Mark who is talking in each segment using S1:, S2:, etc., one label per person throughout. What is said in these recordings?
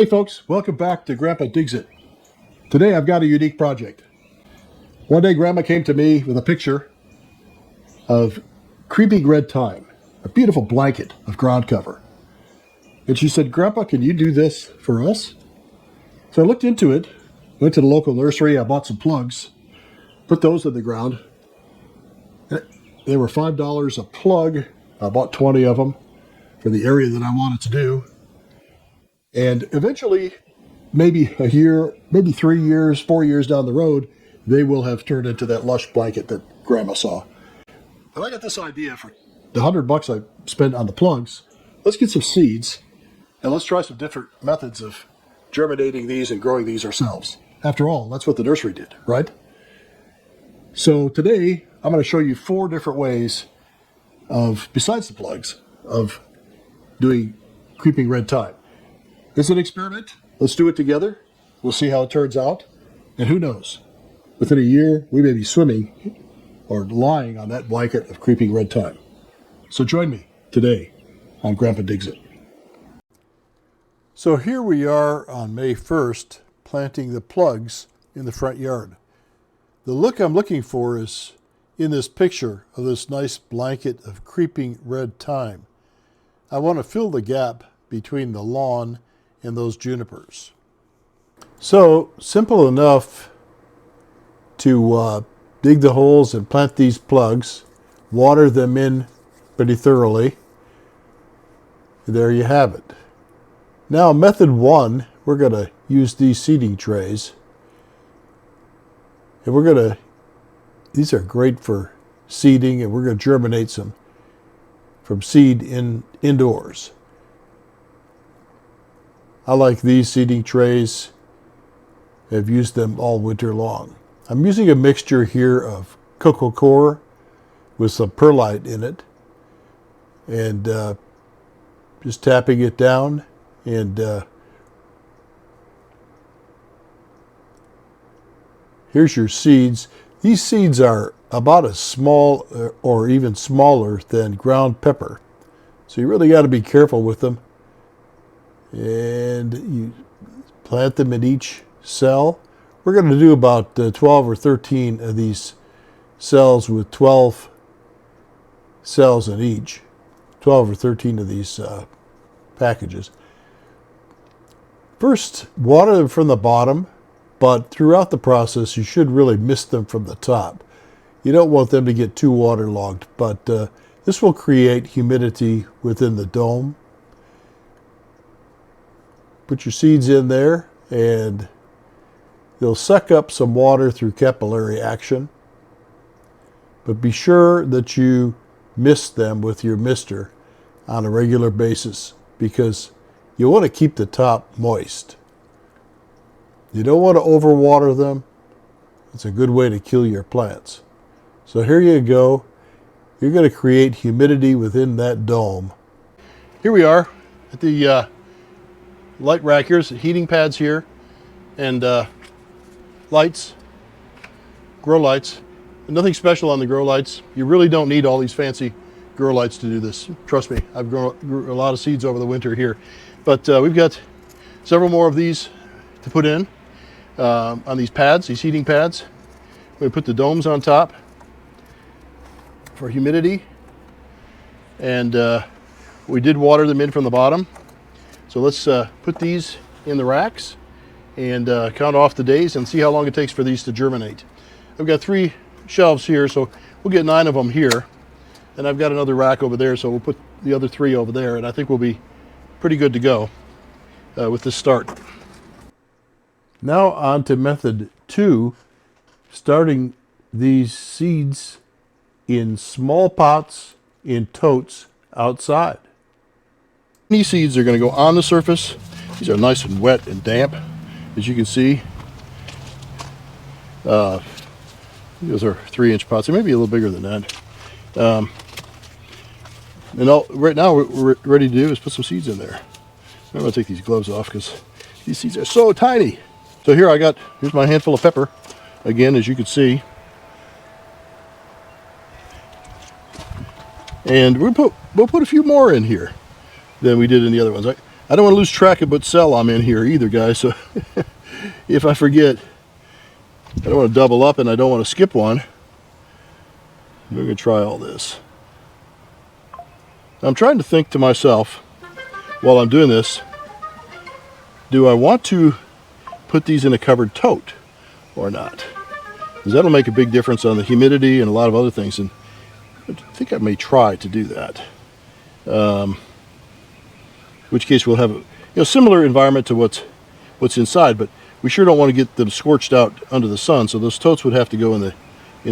S1: Hey folks, welcome back to Grandpa Digs It. Today I've got a unique project. One day Grandma came to me with a picture of creeping red thyme, a beautiful blanket of ground cover. And she said, Grandpa, can you do this for us? So I looked into it, went to the local nursery, I bought some plugs, put those in the ground. They were $5 a plug. I bought 20 of them for the area that I wanted to do. And eventually, maybe a year, maybe 3 years, 4 years down the road, they will have turned into that lush blanket that Grandma saw. But I got this idea for the $100 I spent on the plugs. Let's get some seeds and let's try some different methods of germinating these and growing these ourselves. After all, that's what the nursery did, right? So today, I'm going to show you 4 different ways of, besides the plugs, of doing creeping red thyme. It's an experiment. Let's do it together. We'll see how it turns out. And who knows? Within a year, we may be swimming or lying on that blanket of creeping red thyme. So join me today on Grandpa Digs It. So here we are on May 1st, planting the plugs in the front yard. The look I'm looking for is in this picture of this nice blanket of creeping red thyme. I want to fill the gap between the lawn and those junipers. So simple enough to dig the holes and plant these plugs, water them in pretty thoroughly. There you have it. Now method 1, we're going to use these seeding trays. And these are great for seeding, and we're going to germinate some from seed indoors. I like these seeding trays. I've used them all winter long. I'm using a mixture here of coco coir with some perlite in it, and just tapping it down, and here's your seeds. These seeds are about as small or even smaller than ground pepper, so you really got to be careful with them. And you plant them in each cell. We're going to do about 12 or 13 of these cells with 12 cells in each. 12 or 13 of these packages. First, water them from the bottom, but throughout the process you should really mist them from the top. You don't want them to get too waterlogged, but this will create humidity within the dome. Put your seeds in there and they'll suck up some water through capillary action. But be sure that you mist them with your mister on a regular basis, because you want to keep the top moist. You don't want to overwater them. It's a good way to kill your plants. So here you go. You're going to create humidity within that dome. Here we are at the light rack. Here's heating pads here, and lights, grow lights. Nothing special on the grow lights. You really don't need all these fancy grow lights to do this. Trust me, I've grew a lot of seeds over the winter here. But we've got several more of these to put in on these pads, these heating pads. We put the domes on top for humidity, and we did water them in from the bottom. So let's put these in the racks and count off the days and see how long it takes for these to germinate. I've got 3 shelves here, so we'll get 9 of them here. And I've got another rack over there, so we'll put the other 3 over there, and I think we'll be pretty good to go with this start. Now on to method 2, starting these seeds in small pots in totes outside. These seeds are going to go on the surface. These are nice and wet and damp, as you can see. Those are 3-inch pots. They may be a little bigger than that. Right now, what we're ready to do is put some seeds in there. I'm going to take these gloves off because these seeds are so tiny. So here's my handful of pepper. Again, as you can see. And we'll put a few more in here than we did in the other ones. I don't want to lose track of what cell I'm in here either, guys. So if I forget, I don't want to double up and I don't want to skip one. We're going to try all this. I'm trying to think to myself while I'm doing this, do I want to put these in a covered tote or not? Because that'll make a big difference on the humidity and a lot of other things, and I think I may try to do that. In which case we'll have a similar environment to what's inside, but we sure don't want to get them scorched out under the sun, so those totes would have to go in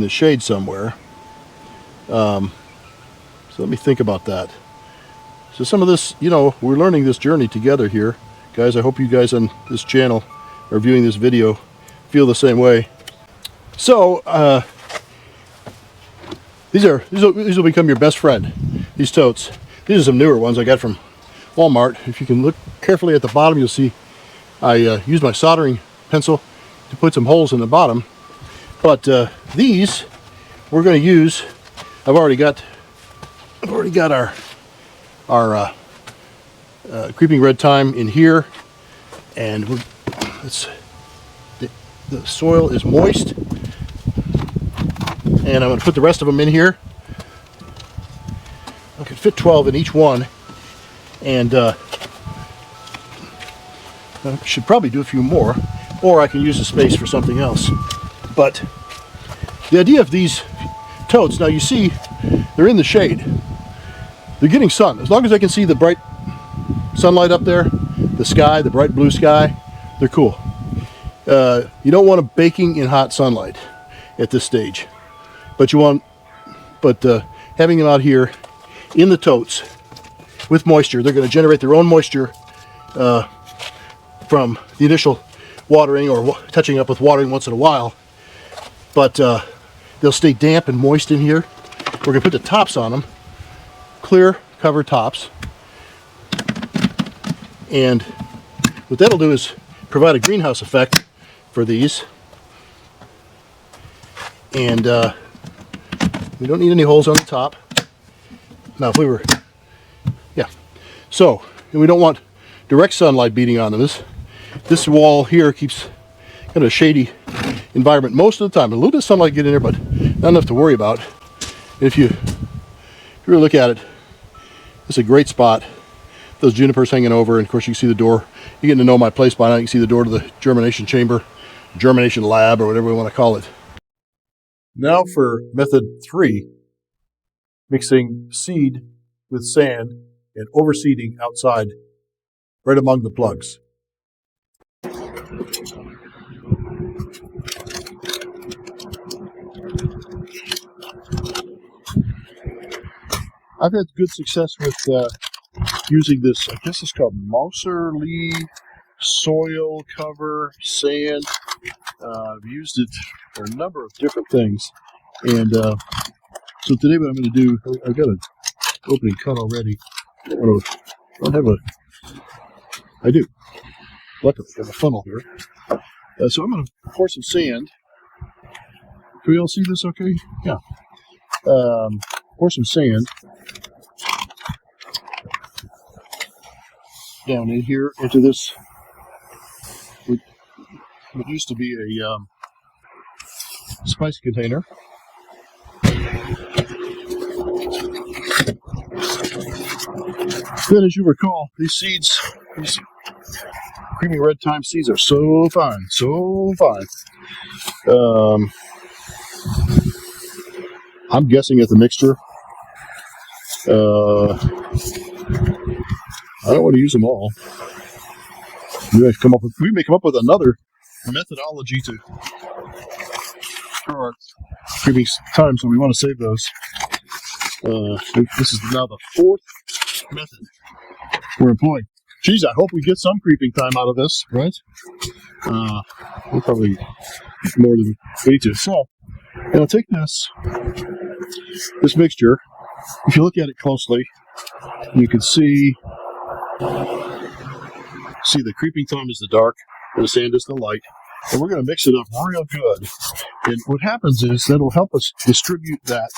S1: the shade somewhere. So let me think about that. So some of this, we're learning this journey together here. Guys, I hope you guys on this channel are viewing this video feel the same way. So these will become your best friend, these totes. These are some newer ones I got from Walmart. If you can look carefully at the bottom, you'll see I used my soldering pencil to put some holes in the bottom. But these we're going to use. I've already got our creeping red thyme in here, and the soil is moist, and I'm going to put the rest of them in here. I could fit 12 in each one, and I should probably do a few more, or I can use the space for something else. But the idea of these totes, now you see they're in the shade. They're getting sun. As long as I can see the bright sunlight up there, the sky, the bright blue sky, they're cool. You don't want them baking in hot sunlight at this stage, but having them out here in the totes with moisture, they're going to generate their own moisture from the initial watering or touching up with watering once in a while, but they'll stay damp and moist in here. We're going to put the tops on them, clear cover tops, and what that'll do is provide a greenhouse effect for these, and we don't need any holes on the top. Now if we were, so, and we don't want direct sunlight beating on them. This wall here keeps kind of a shady environment most of the time. A little bit of sunlight get in there, but not enough to worry about. And if you really look at it, it's a great spot. Those junipers hanging over, and of course you can see the door. You're getting to know my place by now. You can see the door to the germination chamber, germination lab, or whatever we want to call it. Now for method 3, mixing seed with sand and overseeding outside, right among the plugs. I've had good success with using this, I guess it's called nursery soil cover sand. I've used it for a number of different things, and so today what I'm going to do, I've got an opening cut already. I do. Luckily, I have a funnel here. So I'm going to pour some sand. Can we all see this okay? Yeah. Pour some sand down in here into this, what used to be a spice container. Then, as you recall, these seeds, these creamy red thyme seeds, are so fine, so fine. I'm guessing at the mixture. I don't want to use them all. We may come up with another methodology to our creamy thyme, so we want to save those. This is now the 4th method we're employing. Geez, I hope we get some creeping thyme out of this, right? We'll probably more than we need to. So, I'll take this mixture. If you look at it closely, you can see the creeping thyme is the dark, and the sand is the light.
S2: And we're going to mix it up real good. And what happens is that'll help us distribute that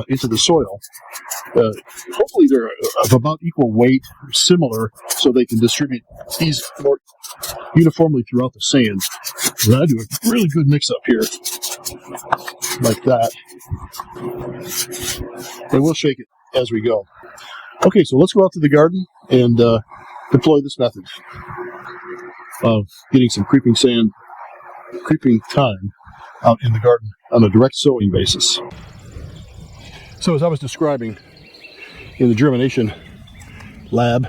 S2: into the soil. Hopefully they're of about equal weight, similar, so they can distribute these more uniformly throughout the sand. And I do a really good mix-up here, like that. And we'll shake it as we go. Okay, so let's go out to the garden and deploy this method of getting some creeping thyme out in the garden on a direct sowing basis. So as I was describing in the germination lab,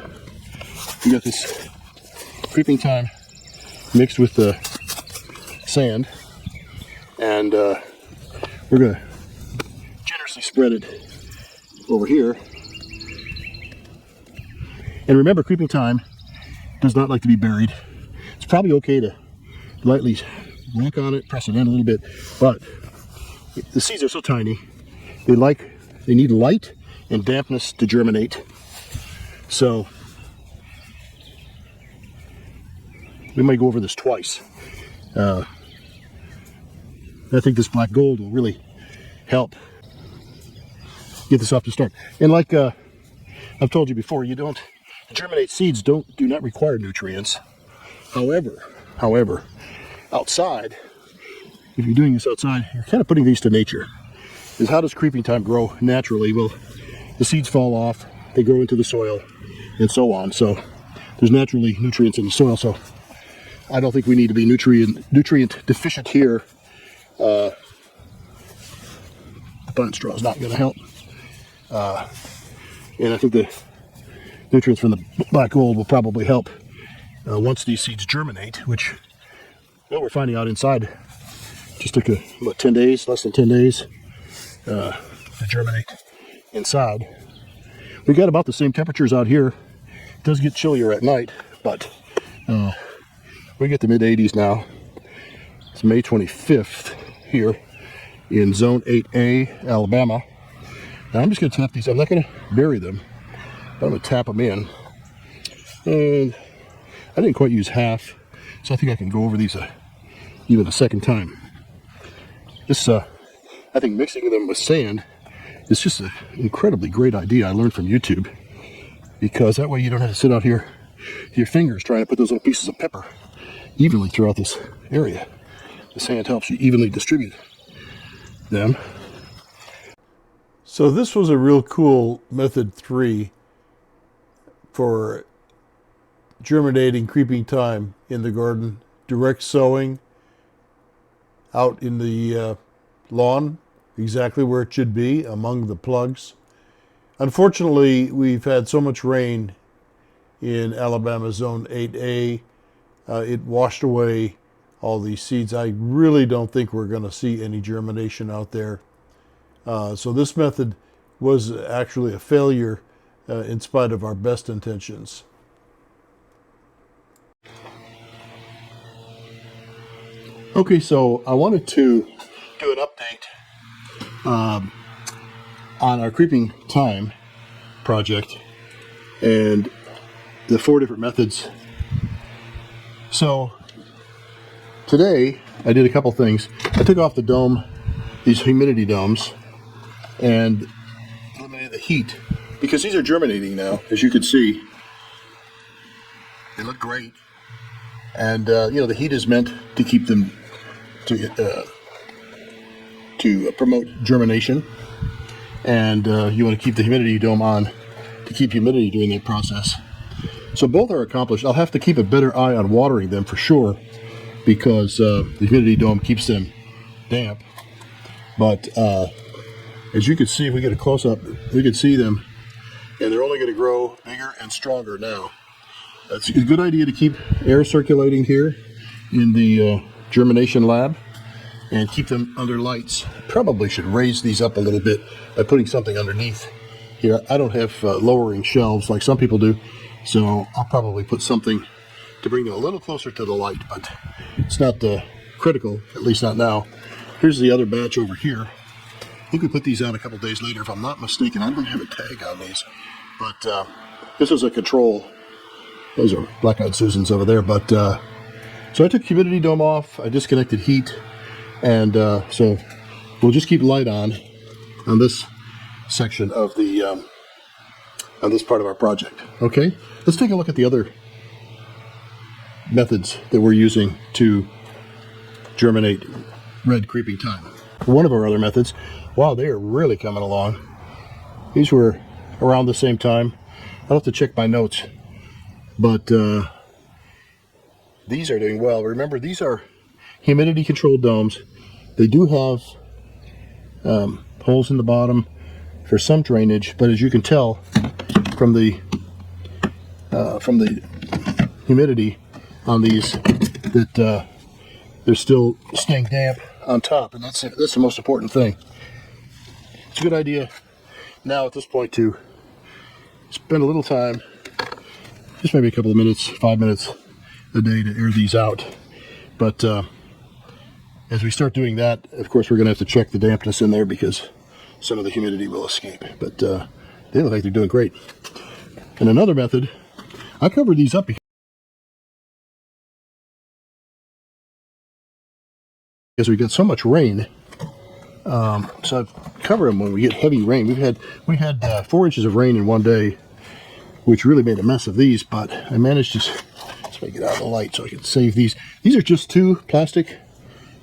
S2: we got this creeping thyme mixed with the sand, and we're going to generously spread it over here. And remember, creeping thyme does not like to be buried. It's probably okay to lightly whack on it, press it in a little bit, but the seeds are so tiny, they need light and dampness to germinate. So we might go over this twice. I think this black gold will really help get this off to start. And like I've told you before, germinate seeds do not require nutrients. However, outside, if you're doing this outside, you're kind of putting these to nature. Is how does creeping thyme grow naturally? Well, the seeds fall off, they grow into the soil, and so on. So there's naturally nutrients in the soil. So I don't think we need to be nutrient deficient here. The plant straw is not going to help. And I think the nutrients from the black gold will probably help once these seeds germinate, which, well, we're finding out inside. Just took about 10 days, less than 10 days to germinate inside. We got about the same temperatures out here. It does get chillier at night, but we get the mid-80s now. It's May 25th here in Zone 8A, Alabama. Now I'm just going to tap these. I'm not going to bury them, but I'm going to tap them in. And I didn't quite use half, so I think I can go over these even a second time. This, I think mixing them with sand is just an incredibly great idea I learned from YouTube, because that way you don't have to sit out here with your fingers trying to put those little pieces of pepper evenly throughout this area. The sand helps you evenly distribute them.
S1: So this was a real cool method 3 for germinating creeping thyme in the garden. Direct sowing out in the lawn, exactly where it should be, among the plugs. Unfortunately, we've had so much rain in Alabama Zone 8A, it washed away all these seeds. I really don't think we're going to see any germination out there. So this method was actually a failure in spite of our best intentions.
S2: Okay, so I wanted to do an update on our creeping thyme project and the 4 different methods. So today I did a couple things. I took off the dome, these humidity domes, and eliminated the heat, because these are germinating now, as you can see. They look great, and the heat is meant to keep them to promote germination, and you want to keep the humidity dome on to keep humidity during that process. So both are accomplished. I'll have to keep a better eye on watering them for sure, because the humidity dome keeps them damp. But as you can see, if we get a close-up, we can see them, and they're only going to grow bigger and stronger now. It's a good idea to keep air circulating here in the germination lab and keep them under lights. Probably should raise these up a little bit by putting something underneath here. I don't have lowering shelves like some people do, so I'll probably put something to bring them a little closer to the light, but it's not critical, at least not now. Here's the other batch over here. I think we put these out a couple days later, if I'm not mistaken. I don't have a tag on these, but this is a control. Those are black-eyed Susans over there, but So I took humidity dome off, I disconnected heat, and so we'll just keep light on this section of the on this part of our project. Okay, let's take a look at the other methods that we're using to germinate red creeping thyme. One of our other methods, wow, they are really coming along. These were around the same time. I'll have to check my notes, but these are doing well. Remember, these are humidity controlled domes. They do have holes in the bottom for some drainage, but as you can tell from the humidity on these, that they're still staying damp on top, and that's the most important thing. It's a good idea now at this point to spend a little time, just maybe a couple of minutes, 5 minutes a day, to air these out. But as we start doing that, of course, we're going to have to check the dampness in there because some of the humidity will escape. But they look like they're doing great. And another method, I covered these up because we get so much rain. So I've covered them when we get heavy rain. We had 4 inches of rain in one day, which really made a mess of these. But I managed to, let's make it out of the light so I can save these. These are just 2 plastic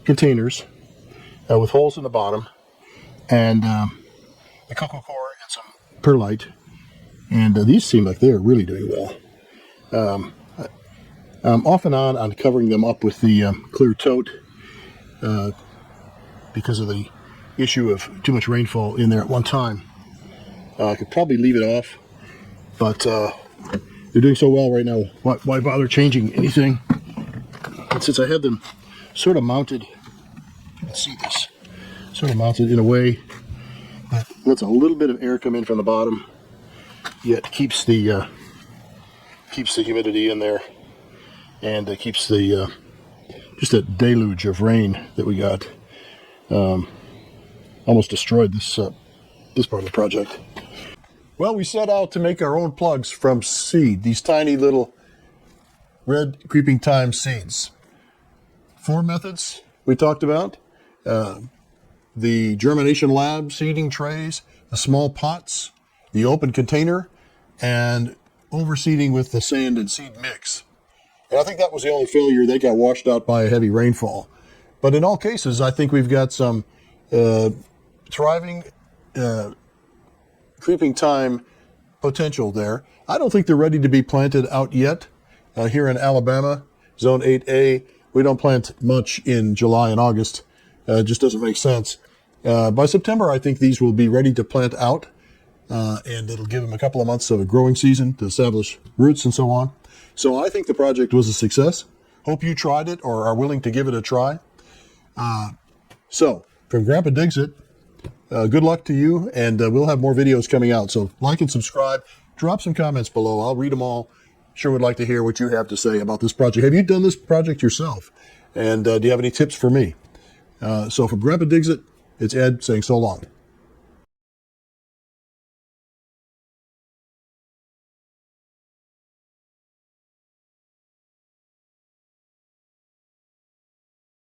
S2: containers with holes in the bottom, and the coco coir and some perlite. And these seem like they're really doing well. Off and on covering them up with the clear tote because of the issue of too much rainfall in there at one time. I could probably leave it off, but they're doing so well right now. Why bother changing anything? And since I had them sort of mounted, you can see this, sort of mounted in a way that lets a little bit of air come in from the bottom, yet keeps the humidity in there, and keeps the just that deluge of rain that we got almost destroyed this part of the project. Well, we set out to make our own plugs from seed, these tiny little red creeping thyme seeds. 4 methods we talked about: the germination lab seeding trays, the small pots, the open container, and overseeding with the sand and seed mix. And I think that was the only failure. They got washed out by a heavy rainfall. But in all cases, I think we've got some thriving creeping thyme potential there. I don't think they're ready to be planted out yet. Here in Alabama, Zone 8A, we don't plant much in July and August. It just doesn't make sense. By September, I think these will be ready to plant out, and it'll give them a couple of months of a growing season to establish roots and so on. So I think the project was a success. Hope you tried it or are willing to give it a try. So from Grandpa Digs It, good luck to you, and we'll have more videos coming out. So like and subscribe. Drop some comments below. I'll read them all. Sure would like to hear what you have to say about this project. Have you done this project yourself? And do you have any tips for me? So from Grandpa Digs It, it's Ed saying so long.